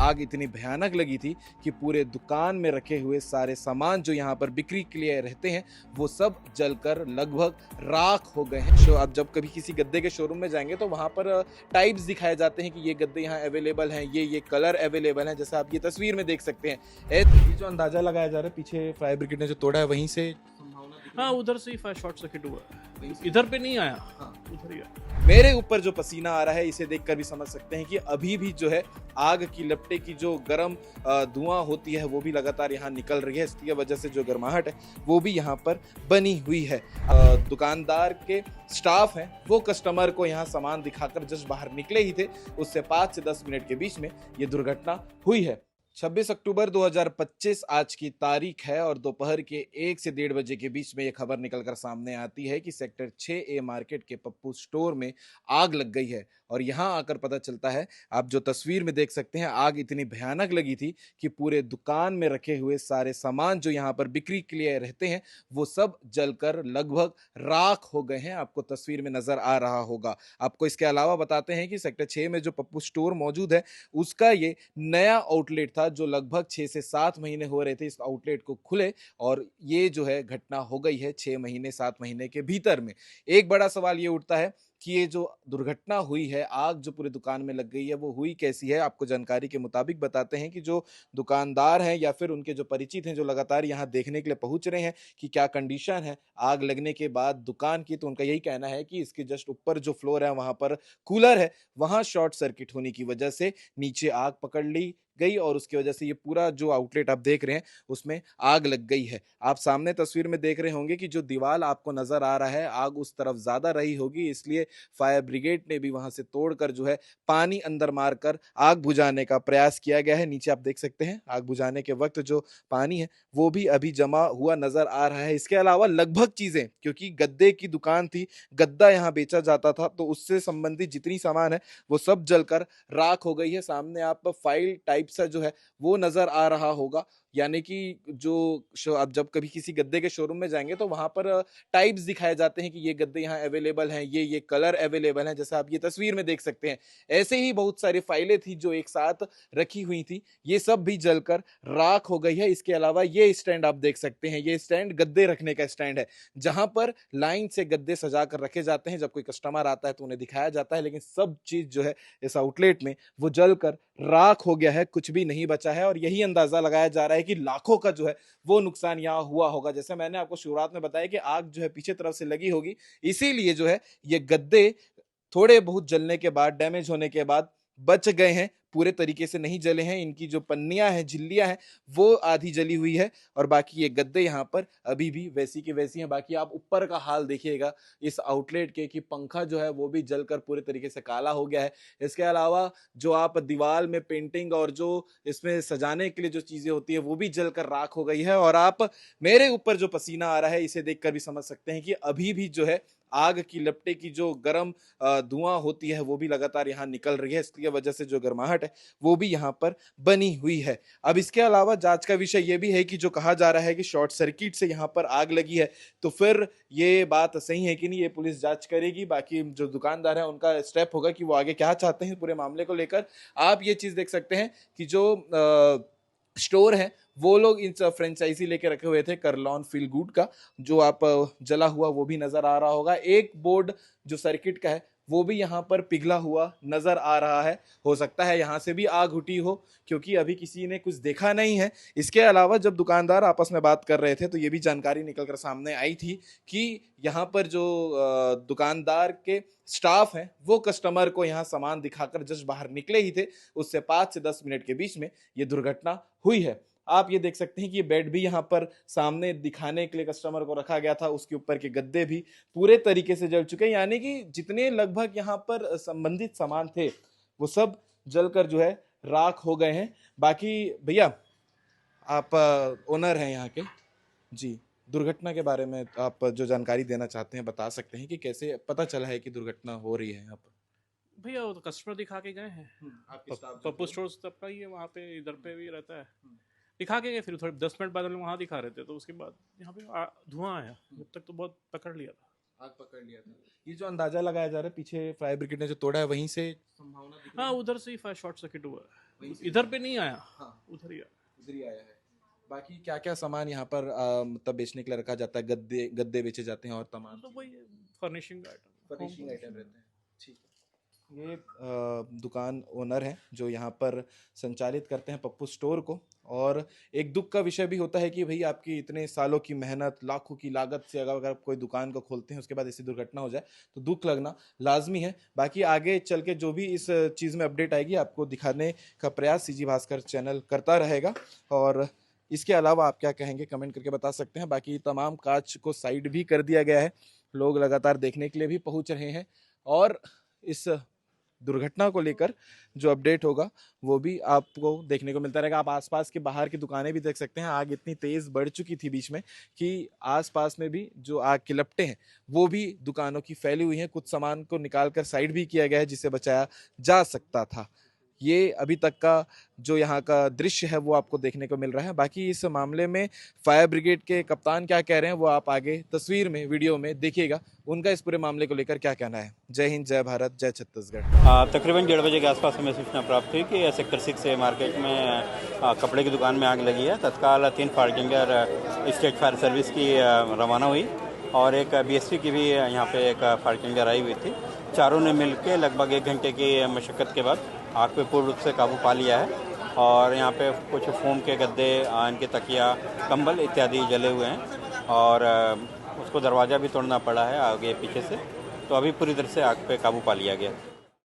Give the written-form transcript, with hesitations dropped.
आग इतनी भयानक लगी थी कि पूरे दुकान में रखे हुए सारे सामान जो यहाँ पर बिक्री के लिए रहते हैं वो सब जलकर लगभग राख हो गए हैं। आप जब कभी किसी गद्दे के शोरूम में जाएंगे तो वहाँ पर टाइप्स दिखाए जाते हैं कि ये गद्दे यहाँ अवेलेबल हैं, ये कलर अवेलेबल हैं, जैसे आप ये तस्वीर में देख सकते हैं। ये जो अंदाजा लगाया जा रहा है पीछे फायर ब्रिगेड ने जो तोड़ा है वहीं से हाँ, उधर से ही फायर शॉर्ट सर्किट हुआ है, इधर पे नहीं आया। हाँ। उधर ही आया। मेरे ऊपर जो पसीना आ रहा है इसे देखकर भी समझ सकते हैं कि अभी भी जो है आग की लपटे की जो गर्म धुआं होती है वो भी लगातार यहाँ निकल रही है। इसकी वजह से जो गर्माहट है वो भी यहाँ पर बनी हुई है। दुकानदार के स्टाफ हैं वो कस्टमर को यहाँ सामान दिखाकर जस्ट बाहर निकले ही थे, उससे 5 से 10 मिनट के बीच में ये दुर्घटना हुई है। 26 अक्टूबर 2025 आज की तारीख है और दोपहर के 1 से 1:30 बजे के बीच में यह खबर निकलकर सामने आती है कि सेक्टर 6A मार्केट के पप्पू स्टोर में आग लग गई है। और यहां आकर पता चलता है, आप जो तस्वीर में देख सकते हैं, आग इतनी भयानक लगी थी कि पूरे दुकान में रखे हुए सारे सामान जो यहाँ पर बिक्री के लिए रहते हैं वो सब जलकर लगभग राख हो गए हैं। आपको तस्वीर में नजर आ रहा होगा। आपको इसके अलावा बताते हैं कि सेक्टर 6 में जो पप्पू स्टोर मौजूद है उसका ये नया आउटलेट था जो लगभग 6 से 7 महीने हो रहे थे इस आउटलेट को खुले, और ये जो है घटना हो गई है 6 महीने 7 महीने के भीतर में। एक बड़ा सवाल ये उठता है कि ये जो दुर्घटना हुई है, आग जो पूरी दुकान में लग गई है, वो हुई कैसी है। आपको जानकारी के मुताबिक बताते हैं कि जो दुकानदार हैं या फिर उनके जो परिचित हैं जो लगातार यहाँ देखने के लिए पहुंच रहे हैं कि क्या कंडीशन है आग लगने के बाद दुकान की, तो उनका यही कहना है कि इसके जस्ट ऊपर जो फ्लोर है वहां पर कूलर है, वहां शॉर्ट सर्किट होने की वजह से नीचे आग पकड़ ली गई और उसकी वजह से ये पूरा जो आउटलेट आप देख रहे हैं उसमें आग लग गई है। आप सामने तस्वीर में देख रहे होंगे कि जो दीवार आपको नजर आ रहा है, आग उस तरफ ज्यादा रही होगी, इसलिए फायर ब्रिगेड ने भी वहां से तोड़कर जो है पानी अंदर मारकर आग बुझाने का प्रयास किया गया है। नीचे आप देख सकते हैं आग बुझाने के वक्त जो पानी है वो भी अभी जमा हुआ नजर आ रहा है। इसके अलावा लगभग चीजें, क्योंकि गद्दे की दुकान थी, गद्दा यहाँ बेचा जाता था, तो उससे संबंधित जितनी सामान है वो सब जलकर राख हो गई है। सामने आप फाइल टाइप सा जो है वो नजर आ रहा होगा, यानी कि जो आप जब कभी किसी गद्दे के शोरूम में जाएंगे तो वहां पर टाइप्स दिखाए जाते हैं कि ये गद्दे यहाँ अवेलेबल हैं, ये कलर अवेलेबल हैं, जैसे आप ये तस्वीर में देख सकते हैं। ऐसे ही बहुत सारी फाइलें थी जो एक साथ रखी हुई थी, ये सब भी जलकर राख हो गई है। इसके अलावा ये स्टैंड आप देख सकते हैं, ये स्टैंड गद्दे रखने का स्टैंड है जहां पर लाइन से गद्दे सजा कर रखे जाते हैं। जब कोई कस्टमर आता है तो उन्हें दिखाया जाता है, लेकिन सब चीज जो है इस आउटलेट में वो जलकर राख हो गया है, कुछ भी नहीं बचा है। और यही अंदाजा लगाया जा रहा है कि लाखों का जो है वो नुकसान यहाँ हुआ होगा। जैसे मैंने आपको शुरुआत में बताया कि आग जो है पीछे तरफ से लगी होगी, इसीलिए जो है ये गद्दे थोड़े बहुत जलने के बाद, डैमेज होने के बाद बच गए हैं, पूरे तरीके से नहीं जले हैं। इनकी जो पन्नियां हैं, झिल्लियां हैं, वो आधी जली हुई है और बाकी ये गद्दे यहाँ पर अभी भी वैसी की वैसी हैं। बाकी आप ऊपर का हाल देखिएगा इस आउटलेट के कि पंखा जो है वो भी जलकर पूरे तरीके से काला हो गया है। इसके अलावा जो आप दीवार में पेंटिंग और जो इसमें सजाने के लिए जो चीजें होती है वो भी जलकर राख हो गई है। और आप मेरे ऊपर जो पसीना आ रहा है इसे देखकर भी समझ सकते हैं कि अभी भी जो है आग की लपटे की जो गर्म धुआं होती है वो भी लगातार यहाँ निकल रही है। इसकी वजह से जो गर्माहट है वो भी यहाँ पर बनी हुई है। अब इसके अलावा जांच का विषय ये भी है कि जो कहा जा रहा है कि शॉर्ट सर्किट से यहाँ पर आग लगी है, तो फिर ये बात सही है कि नहीं, ये पुलिस जांच करेगी। बाकी जो दुकानदार है उनका स्टेप होगा कि वो आगे क्या चाहते हैं पूरे मामले को लेकर। आप ये चीज देख सकते हैं कि जो स्टोर है वो लोग इन फ्रेंचाइजी लेके रखे हुए थे करलॉन फील गुड का, जो आप जला हुआ वो भी नजर आ रहा होगा। एक बोर्ड जो सर्किट का है वो भी यहाँ पर पिघला हुआ नजर आ रहा है। हो सकता है यहाँ से भी आग उठी हो, क्योंकि अभी किसी ने कुछ देखा नहीं है। इसके अलावा जब दुकानदार आपस में बात कर रहे थे तो ये भी जानकारी निकलकर सामने आई थी कि यहाँ पर जो दुकानदार के स्टाफ हैं वो कस्टमर को यहाँ सामान दिखाकर जस्ट बाहर निकले ही थे, उससे 5 से 10 मिनट के बीच में ये दुर्घटना हुई है। आप ये देख सकते हैं कि ये बेड भी यहाँ पर सामने दिखाने के लिए कस्टमर को रखा गया था, उसके ऊपर के गद्दे भी पूरे तरीके से जल चुके हैं, यानी कि जितने लगभग यहाँ पर संबंधित सामान थे वो सब जलकर जो है राख हो गए हैं। बाकी भैया आप ओनर हैं यहाँ के, जी, दुर्घटना के बारे में आप जो जानकारी देना चाहते हैं बता सकते हैं कि कैसे पता चला है कि दुर्घटना हो रही है यहाँ पर। भैया वो तो कस्टमर दिखा के गए हैं। आपके स्टाफ पप्पू स्टोर्स तब का ही है, वहाँ पे इधर पे भी रहता है। दिखा के गए, फिर थोड़े 10 मिनट बाद हम लोग वहाँ दिखा रहे थे, तो उसके बाद यहाँ पे धुआं आया। जब तक तो बहुत पकड़ लिया था। आग पकड़ लिया था। ये जो अंदाजा लगाया जा रहा है पीछे फायर ब्रिगेड ने जो तोड़ा है वहीं से संभावना दिख रही हाँ, है? उधर से ही फायर शॉर्ट सर्किट हुआ वहीं है, से इधर पे नहीं आया। हाँ उधर ही आया। उधर ही आया है। बाकी क्या क्या सामान यहाँ पर मतलब बेचने के लिए रखा जाता है? गद्दे गद्दे बेचे जाते हैं और तमाम तो वही फर्निशिंग आइटम, फर्निशिंग आइटम रहते हैं। ठीक है। ये दुकान ओनर हैं जो यहाँ पर संचालित करते हैं पप्पू स्टोर को। और एक दुख का विषय भी होता है कि भाई आपकी इतने सालों की मेहनत, लाखों की लागत से अगर आप कोई दुकान को खोलते हैं, उसके बाद ऐसी दुर्घटना हो जाए तो दुख लगना लाजमी है। बाकी आगे चल के जो भी इस चीज़ में अपडेट आएगी आपको दिखाने का प्रयास सीजी भास्कर चैनल करता रहेगा। और इसके अलावा आप क्या कहेंगे कमेंट करके बता सकते हैं। बाकी तमाम कांच को साइड भी कर दिया गया है, लोग लगातार देखने के लिए भी पहुंच रहे हैं। और इस दुर्घटना को लेकर जो अपडेट होगा वो भी आपको देखने को मिलता रहेगा। आप आसपास के बाहर की दुकानें भी देख सकते हैं। आग इतनी तेज बढ़ चुकी थी बीच में कि आसपास में भी जो आग के लपटें हैं वो भी दुकानों की फैली हुई हैं। कुछ सामान को निकाल कर साइड भी किया गया है जिसे बचाया जा सकता था। ये अभी तक का जो यहाँ का दृश्य है वो आपको देखने को मिल रहा है। बाकी इस मामले में फायर ब्रिगेड के कप्तान क्या कह रहे हैं वो आप आगे तस्वीर में, वीडियो में देखिएगा, उनका इस पूरे मामले को लेकर क्या कहना है। जय हिंद, जय भारत, जय छत्तीसगढ़। तकरीबन 1:30 बजे के आसपास हमें सूचना प्राप्त हुई कि सेक्टर 6 से मार्केट में कपड़े की दुकान में आग लगी है। तत्काल 3 fire tender state fire service की रवाना हुई और एक बीएसपी की भी यहाँ पे एक फायर टेंडर आई हुई थी। चारों ने मिलकर लगभग 1 घंटे की मशक्कत के बाद आग पे पूर्ण रूप से काबू पा लिया है। और यहाँ पे कुछ फोम के गद्दे, इनके तकिया, कंबल इत्यादि जले हुए हैं और उसको दरवाज़ा भी तोड़ना पड़ा है आगे पीछे से। तो अभी पूरी तरह से आग पे काबू पा लिया गया।